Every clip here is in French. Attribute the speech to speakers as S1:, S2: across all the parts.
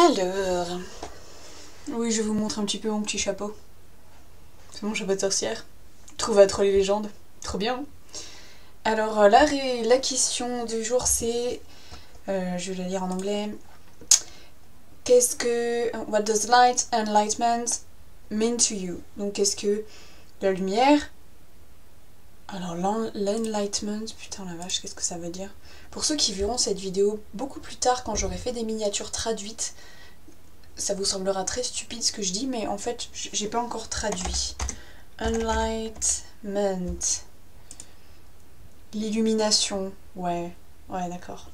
S1: Alors, oui, je vais vous montrer un petit peu mon petit chapeau. C'est mon chapeau de sorcière. Trouvé à Troll et Légendes. Trop bien. Alors, la question du jour, c'est... je vais la lire en anglais. Qu'est-ce que... What does light and enlightenment mean to you? Donc, qu'est-ce que la lumière... Alors, l'enlightenment, putain la vache, qu'est-ce que ça veut dire? Pour ceux qui verront cette vidéo beaucoup plus tard, quand j'aurai fait des miniatures traduites, ça vous semblera très stupide ce que je dis, mais en fait, j'ai pas encore traduit. Enlightenment. L'illumination. Ouais, d'accord.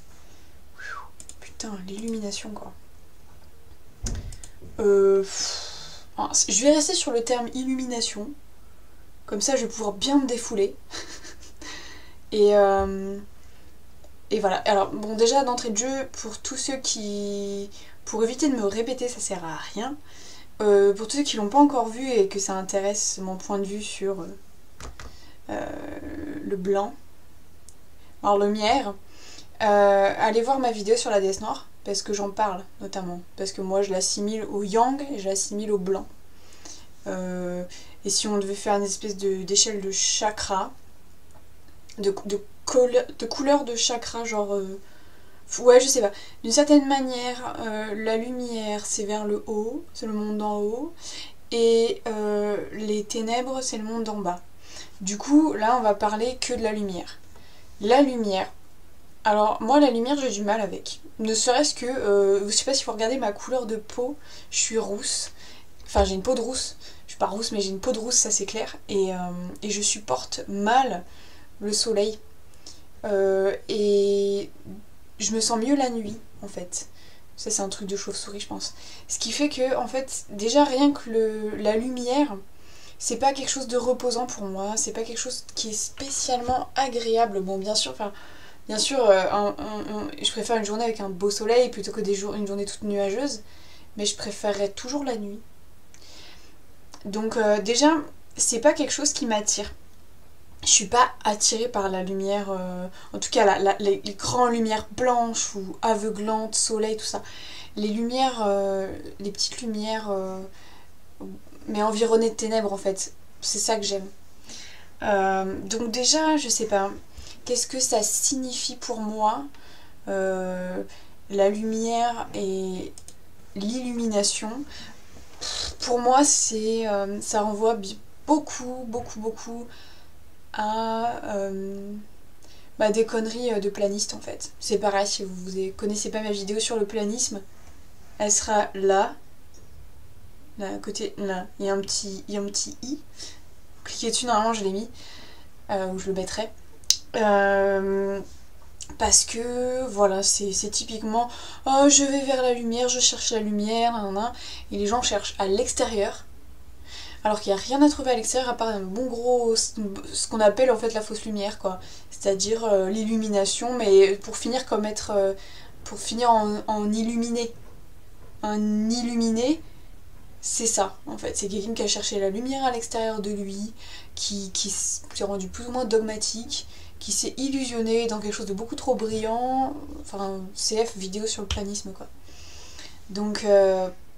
S1: Putain, l'illumination, quoi. Je vais rester sur le terme illumination. Comme ça, je vais pouvoir bien me défouler. Et voilà. Alors, bon, déjà, d'entrée de jeu, pour tous ceux qui... Pour éviter de me répéter, ça sert à rien. Pour tous ceux qui l'ont pas encore vu et que ça intéresse mon point de vue sur le blanc, alors lumière, allez voir ma vidéo sur la déesse noire, parce que j'en parle notamment. Parce que moi, je l'assimile au yang et je l'assimile au blanc. Et si on devait faire une espèce d'échelle de chakra, de couleur de chakra, genre... ouais, je sais pas. D'une certaine manière, la lumière, c'est vers le haut, c'est le monde d'en haut, et les ténèbres, c'est le monde d'en bas. Du coup, là, on va parler que de la lumière. La lumière. Alors, moi, la lumière, j'ai du mal avec. Ne serait-ce que, je sais pas si vous regardez ma couleur de peau, je suis rousse. Enfin, j'ai une peau de rousse. Je suis pas rousse, mais j'ai une peau de rousse, ça c'est clair. Et je supporte mal le soleil. Et je me sens mieux la nuit, en fait. Ça, c'est un truc de chauve-souris, je pense. Ce qui fait que, en fait, déjà, rien que la lumière, c'est pas quelque chose de reposant pour moi. C'est pas quelque chose qui est spécialement agréable. Bon, bien sûr, je préfère une journée avec un beau soleil plutôt que une journée toute nuageuse. Mais je préférerais toujours la nuit. Donc, déjà, c'est pas quelque chose qui m'attire. Je suis pas attirée par la lumière, en tout cas les grandes lumières blanches ou aveuglantes, soleil, tout ça. Les lumières, les petites lumières, mais environnées de ténèbres en fait. C'est ça que j'aime. Donc déjà, je sais pas, qu'est-ce que ça signifie pour moi, la lumière et l'illumination. Pour moi, ça renvoie beaucoup à des conneries de planistes en fait. C'est pareil, si vous connaissez pas ma vidéo sur le planisme, elle sera là à côté, là, il y a un petit i. Cliquez dessus, normalement je l'ai mis, ou je le mettrai. Parce que voilà, c'est typiquement oh, je vais vers la lumière, je cherche la lumière, et les gens cherchent à l'extérieur. Alors qu'il n'y a rien à trouver à l'extérieur à part un bon gros... ce qu'on appelle en fait la fausse lumière, quoi. C'est-à-dire l'illumination, mais pour finir en illuminé. Un illuminé, c'est ça, en fait. C'est quelqu'un qui a cherché la lumière à l'extérieur de lui, qui s'est rendu plus ou moins dogmatique, qui s'est illusionné dans quelque chose de beaucoup trop brillant. Enfin, CF, vidéo sur le planisme, quoi. Donc,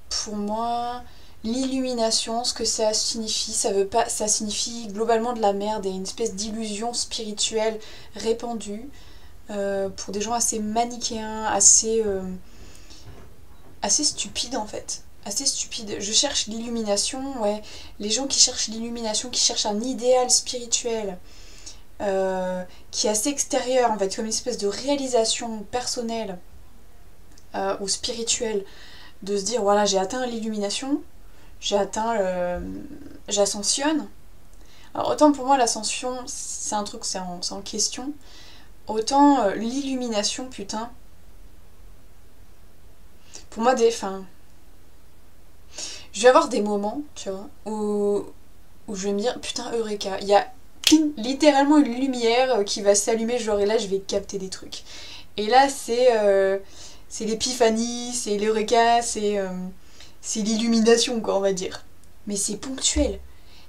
S1: pour moi... L'illumination, ce que ça signifie, ça signifie globalement de la merde et une espèce d'illusion spirituelle répandue pour des gens assez manichéens, assez stupides en fait. Assez stupides. Je cherche l'illumination, ouais. Les gens qui cherchent l'illumination, qui cherchent un idéal spirituel qui est assez extérieur en fait, comme une espèce de réalisation personnelle ou spirituelle, de se dire voilà, j'ai atteint l'illumination. J'ascensionne. Alors autant pour moi l'ascension c'est un truc, c'est en question. Autant l'illumination, putain. Pour moi je vais avoir des moments, tu vois, où je vais me dire putain Eureka, il y a littéralement une lumière qui va s'allumer, genre et là je vais capter des trucs. Et là c'est l'épiphanie, c'est l'Eureka, c'est l'illumination, quoi, on va dire. Mais c'est ponctuel.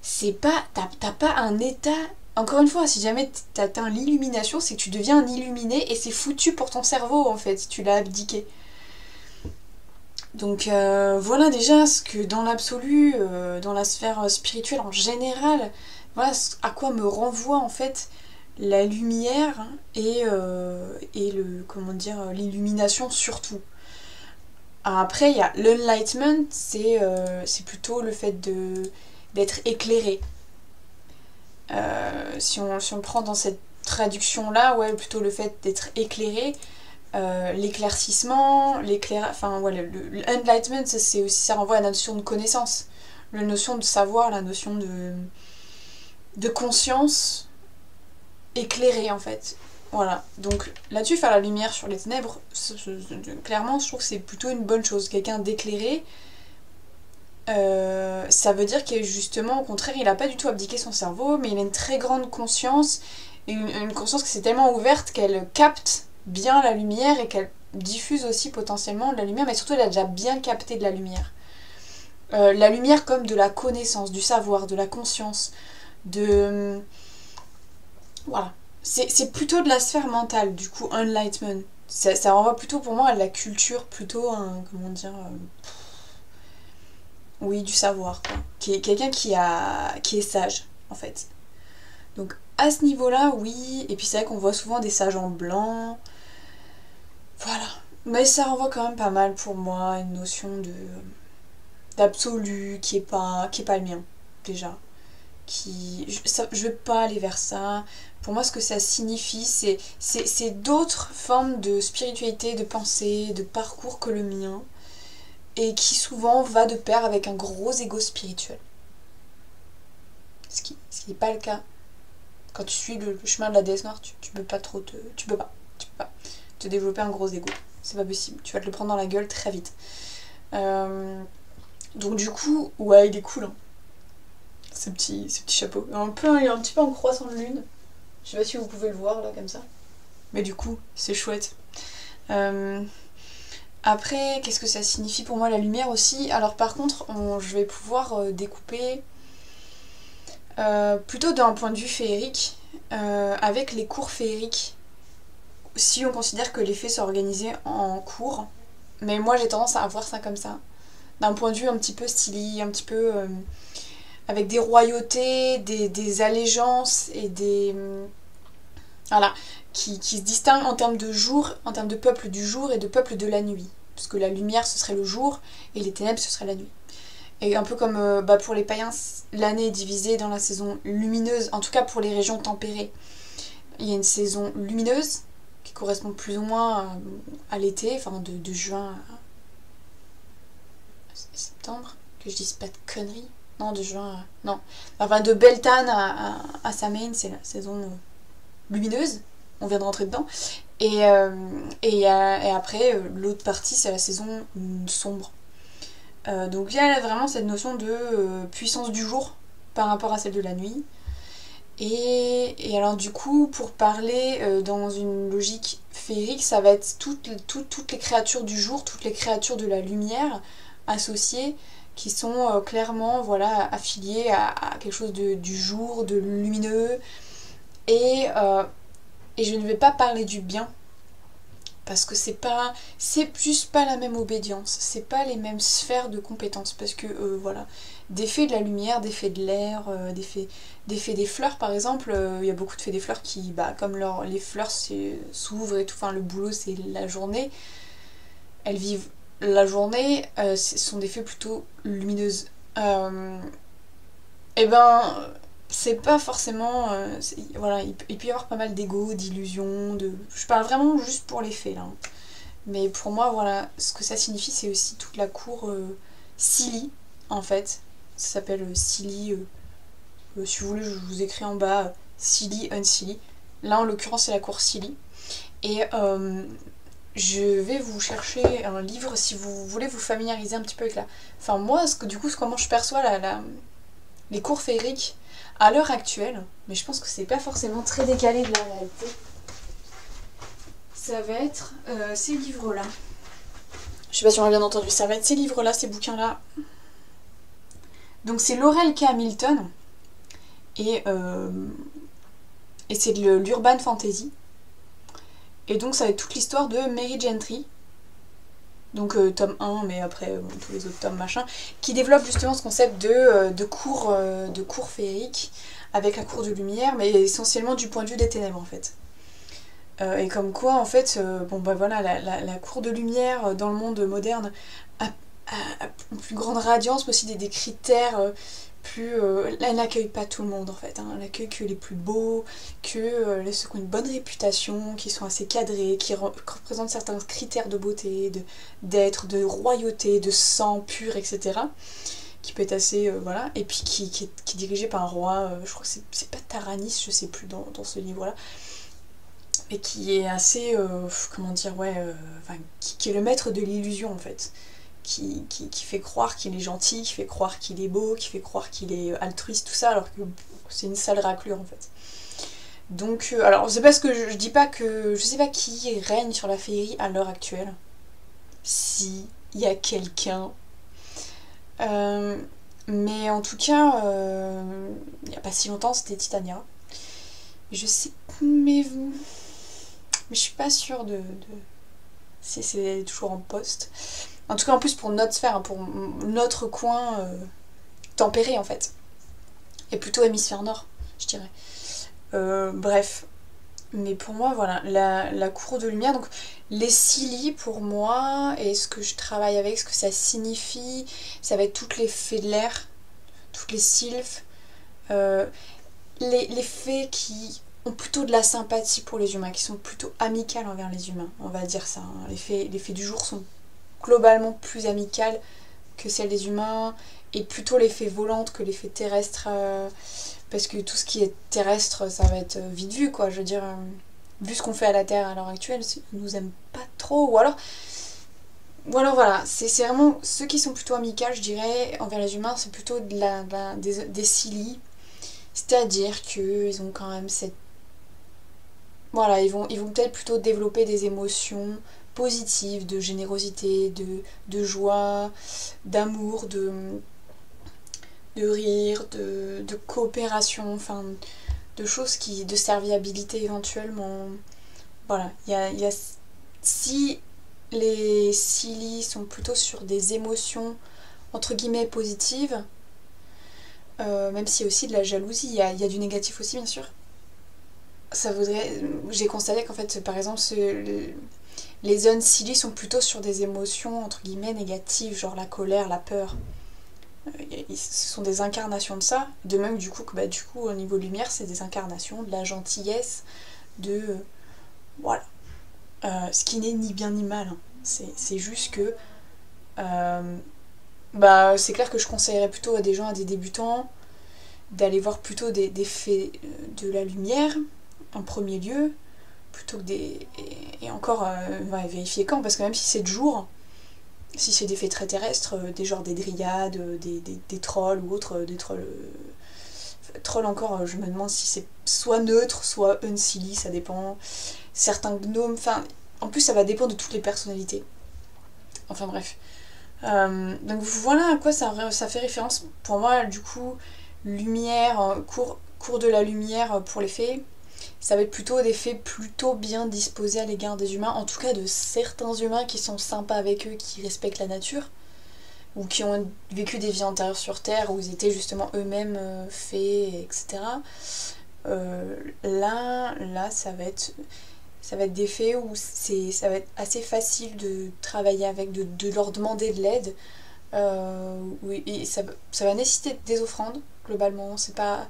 S1: C'est pas... T'as pas un état... Encore une fois, si jamais t'atteins l'illumination, c'est que tu deviens un illuminé et c'est foutu pour ton cerveau, en fait, si tu l'as abdiqué. Donc voilà déjà ce que dans l'absolu, dans la sphère spirituelle en général, voilà à quoi me renvoie en fait la lumière et le comment dire l'illumination surtout. Après il y a l'enlightenment, c'est plutôt le fait d'être éclairé. Si on le prend dans cette traduction là, ouais plutôt le fait d'être éclairé. L'éclaircissement, enfin voilà, l'enlightenment, c'est aussi, ça renvoie à la notion de connaissance, la notion de savoir, la notion de conscience éclairée en fait. Voilà, donc là-dessus, faire la lumière sur les ténèbres, clairement, je trouve que c'est plutôt une bonne chose. Quelqu'un d'éclairé, ça veut dire qu'il justement, au contraire, il n'a pas du tout abdiqué son cerveau, mais il a une très grande conscience, une conscience qui s'est tellement ouverte qu'elle capte bien la lumière et qu'elle diffuse aussi potentiellement de la lumière, mais surtout elle a déjà bien capté de la lumière. La lumière comme de la connaissance, du savoir, de la conscience, de... Voilà. C'est plutôt de la sphère mentale, du coup, enlightenment. Ça renvoie plutôt pour moi à la culture, plutôt un... Comment dire... oui, du savoir, quoi. Quelqu'un qui est sage, en fait. Donc, à ce niveau-là, oui. Et puis c'est vrai qu'on voit souvent des sages en blanc. Voilà. Mais ça renvoie quand même pas mal pour moi à une notion d'absolu qui est pas le mien, déjà. Je veux pas aller vers ça. Pour moi, ce que ça signifie, c'est d'autres formes de spiritualité, de pensée, de parcours que le mien. Et qui souvent va de pair avec un gros ego spirituel. Ce qui n'est pas le cas. Quand tu suis le chemin de la déesse noire, tu peux pas trop te... Tu peux pas te développer un gros ego. C'est pas possible. Tu vas te le prendre dans la gueule très vite. Donc du coup, ouais, il est cool. Hein. Ce petit chapeau. Il est un petit peu en croissant de lune. Je sais pas si vous pouvez le voir là, comme ça. Mais du coup, c'est chouette. Après, qu'est-ce que ça signifie pour moi la lumière aussi? Alors par contre, je vais pouvoir découper plutôt d'un point de vue féerique, avec les cours féeriques, si on considère que les fées sont organisés en cours. Mais moi j'ai tendance à voir ça comme ça, d'un point de vue un petit peu stylé, un petit peu avec des royautés, des allégeances et des... voilà, qui se distinguent en termes de jour, en termes de peuple du jour et de peuple de la nuit. Parce que la lumière ce serait le jour et les ténèbres ce serait la nuit. Et un peu comme pour les païens, l'année est divisée dans la saison lumineuse, en tout cas pour les régions tempérées. Il y a une saison lumineuse qui correspond plus ou moins à l'été, enfin de juin à septembre, que je dise pas de conneries. Non, de juin à... Non. Enfin, de Beltane à Samhain, c'est la saison lumineuse. On vient de rentrer dedans. Et après, l'autre partie, c'est la saison sombre. Donc il y a vraiment cette notion de puissance du jour par rapport à celle de la nuit. Et alors du coup, pour parler dans une logique féerique, ça va être toutes les créatures du jour, toutes les créatures de la lumière associées, qui sont clairement voilà, affiliées à quelque chose du jour, de lumineux. Et je ne vais pas parler du bien, parce que c'est juste pas la même obédience, c'est pas les mêmes sphères de compétences, parce que voilà, des fées de la lumière, des fées de l'air, des fées des fleurs par exemple, il y a beaucoup de fées des fleurs qui, comme les fleurs s'ouvrent et tout, enfin le boulot c'est la journée, elles vivent la journée, ce sont des fées plutôt lumineuses. Et ben c'est pas forcément... voilà, il peut y avoir pas mal d'ego, d'illusions, je parle vraiment juste pour les faits là. Mais pour moi, voilà, ce que ça signifie, c'est aussi toute la cour Silly, en fait. Ça s'appelle Silly. Si vous voulez, je vous écris en bas Silly, Unsilly. Là, en l'occurrence, c'est la cour Silly. Et je vais vous chercher un livre si vous voulez vous familiariser un petit peu avec la... Enfin, moi, comment je perçois les cours féeriques à l'heure actuelle, mais je pense que c'est pas forcément très décalé de la réalité. Ça va être ces livres-là. Je sais pas si on a bien entendu, ça va être ces livres-là, ces bouquins-là. Donc c'est Laurel K. Hamilton, et c'est de l'urban fantasy. Et donc ça va être toute l'histoire de Mary Gentry, Donc tome 1, mais après bon, tous les autres tomes machin, qui développe justement ce concept de cours féerique, avec la cour de lumière, mais essentiellement du point de vue des ténèbres en fait. Et comme quoi en fait, bon bah voilà, la cour de lumière dans le monde moderne a, une plus grande radiance, mais aussi des critères plus... elle n'accueille pas tout le monde en fait, hein. Elle accueille que les plus beaux, que ceux qui ont une bonne réputation, qui sont assez cadrés, qui représentent certains critères de beauté, d'être, de royauté, de sang pur, etc. Qui peut être assez... voilà, et puis qui est dirigé par un roi, je crois que c'est pas Taranis, je sais plus dans ce livre-là, mais qui est assez... comment dire, ouais... enfin, qui est le maître de l'illusion en fait. Qui fait croire qu'il est gentil, qui fait croire qu'il est beau, qui fait croire qu'il est altruiste, tout ça, alors que c'est une sale raclure en fait. Donc, alors c'est parce que je dis pas que... Je sais pas qui règne sur la féerie à l'heure actuelle. Si il y a quelqu'un. Mais en tout cas, il n'y a pas si longtemps, c'était Titania. Je sais... Mais je suis pas sûre de si c'est toujours en poste. En tout cas, en plus pour notre sphère, pour notre coin tempéré en fait. Et plutôt hémisphère nord, je dirais. Bref. Mais pour moi, voilà, la cour de lumière, donc les 6 lits pour moi, et ce que je travaille avec, ce que ça signifie, ça va être toutes les fées de l'air, toutes les sylphes, les fées qui ont plutôt de la sympathie pour les humains, qui sont plutôt amicales envers les humains, on va dire ça. Hein. Les fées du jour sont globalement plus amicales que celles des humains, et plutôt les fées volantes que les fées terrestres, parce que tout ce qui est terrestre, ça va être vite vu, quoi. Je veux dire, vu ce qu'on fait à la Terre à l'heure actuelle, ils nous aiment pas trop, ou alors voilà, c'est vraiment ceux qui sont plutôt amicales, je dirais, envers les humains, c'est plutôt des silly, c'est-à-dire qu'ils ont quand même cette... Voilà, ils vont peut-être plutôt développer des émotions positives, de générosité, de joie, d'amour, de rire, de coopération, enfin, de choses qui... de serviabilité éventuellement. Voilà, si les silly sont plutôt sur des émotions entre guillemets positives, même s'il y a aussi de la jalousie, il y a du négatif aussi bien sûr. Ça voudrait... J'ai constaté qu'en fait, par exemple, les zones silly sont plutôt sur des émotions entre guillemets négatives, genre la colère, la peur. Ce sont des incarnations de ça, de même du coup que du coup au niveau lumière c'est des incarnations de la gentillesse, de voilà, ce qui n'est ni bien ni mal, hein. C'est juste que c'est clair que je conseillerais plutôt à des gens, à des débutants, d'aller voir plutôt des faits de la lumière en premier lieu, plutôt que des... Et encore, vérifier quand, parce que même si c'est de jour, si c'est des faits très terrestres, des genres des dryades, des trolls ou autres, des trolls... trolls encore, je me demande si c'est soit neutre, soit unsilly, ça dépend. Certains gnomes, enfin... En plus, ça va dépendre de toutes les personnalités. Enfin bref. Donc voilà à quoi ça fait référence. Pour moi, du coup, lumière, cours de la lumière pour les fées, ça va être plutôt des fées plutôt bien disposées à l'égard des humains, en tout cas de certains humains qui sont sympas avec eux, qui respectent la nature, ou qui ont vécu des vies antérieures sur Terre, où ils étaient justement eux-mêmes fées, etc. Là, ça va être des faits où ça va être assez facile de travailler avec, de leur demander de l'aide. Oui, et ça va nécessiter des offrandes, globalement. C'est pas...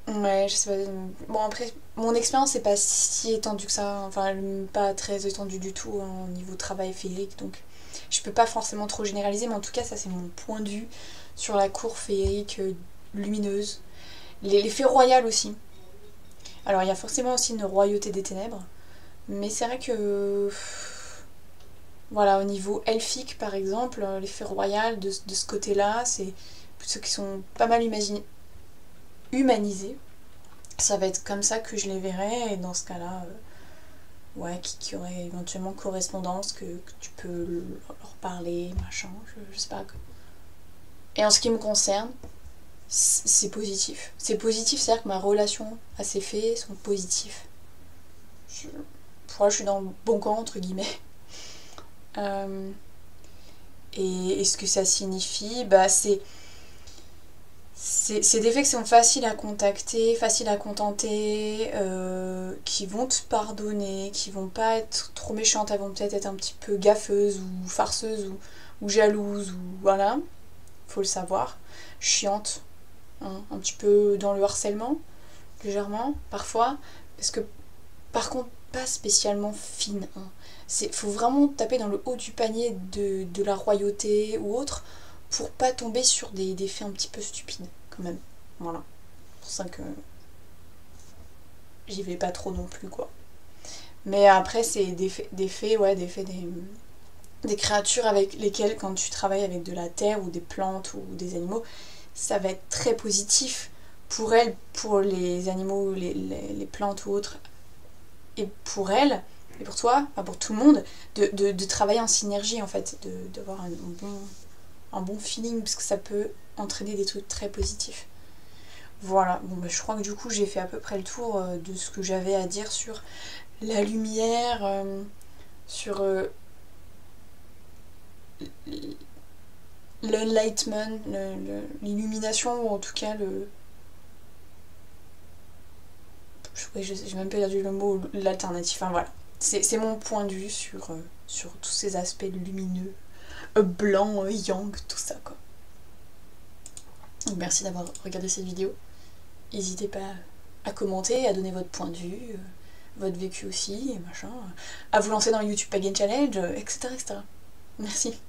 S1: Ouais, je sais pas. Bon, après, mon expérience n'est pas si étendue que ça. Enfin, pas très étendue du tout au niveau travail féerique. Donc, je peux pas forcément trop généraliser. Mais en tout cas, ça, c'est mon point de vue sur la cour féerique lumineuse. Les fées royales aussi. Alors il y a forcément aussi une royauté des ténèbres, mais c'est vrai que voilà, au niveau elfique par exemple, les fées royales de ce côté-là, c'est ceux qui sont pas mal humanisés. Ça va être comme ça que je les verrais, et dans ce cas-là, ouais, qui aurait éventuellement correspondance, que tu peux leur parler, machin, je sais pas. Et en ce qui me concerne, c'est positif. C'est positif, c'est-à-dire que ma relation à ces fées sont positifs. Pour moi, je suis dans le bon camp, entre guillemets. Et ce que ça signifie, bah c'est des faits qui sont faciles à contacter, faciles à contenter, qui vont te pardonner, qui vont pas être trop méchantes, elles vont peut-être être un petit peu gaffeuses ou farceuses ou jalouses, ou voilà, faut le savoir, chiantes, hein, un petit peu dans le harcèlement, légèrement, parfois, parce que par contre, pas spécialement fine, hein. Faut vraiment taper dans le haut du panier de la royauté ou autre pour pas tomber sur des faits un petit peu stupides, quand même. Voilà. C'est pour ça que j'y vais pas trop non plus, quoi. Mais après, c'est des faits, ouais, des créatures avec lesquelles, quand tu travailles avec de la terre ou des plantes ou des animaux, ça va être très positif pour elles, pour les animaux, les plantes ou autres, et pour elles, et pour toi, enfin pour tout le monde, de travailler en synergie, en fait, d'avoir un bon feeling, parce que ça peut entraîner des trucs très positifs. Voilà, bon bah, je crois que du coup j'ai fait à peu près le tour de ce que j'avais à dire sur la lumière, sur l'enlightenment, l'illumination, ou en tout cas j'ai même pas perdu le mot, l'alternative, enfin voilà. C'est mon point de vue sur tous ces aspects lumineux, blanc, yang, tout ça, quoi. Donc merci d'avoir regardé cette vidéo. N'hésitez pas à commenter, à donner votre point de vue, votre vécu aussi, et machin, à vous lancer dans le YouTube Pagan Challenge, etc., etc. Merci.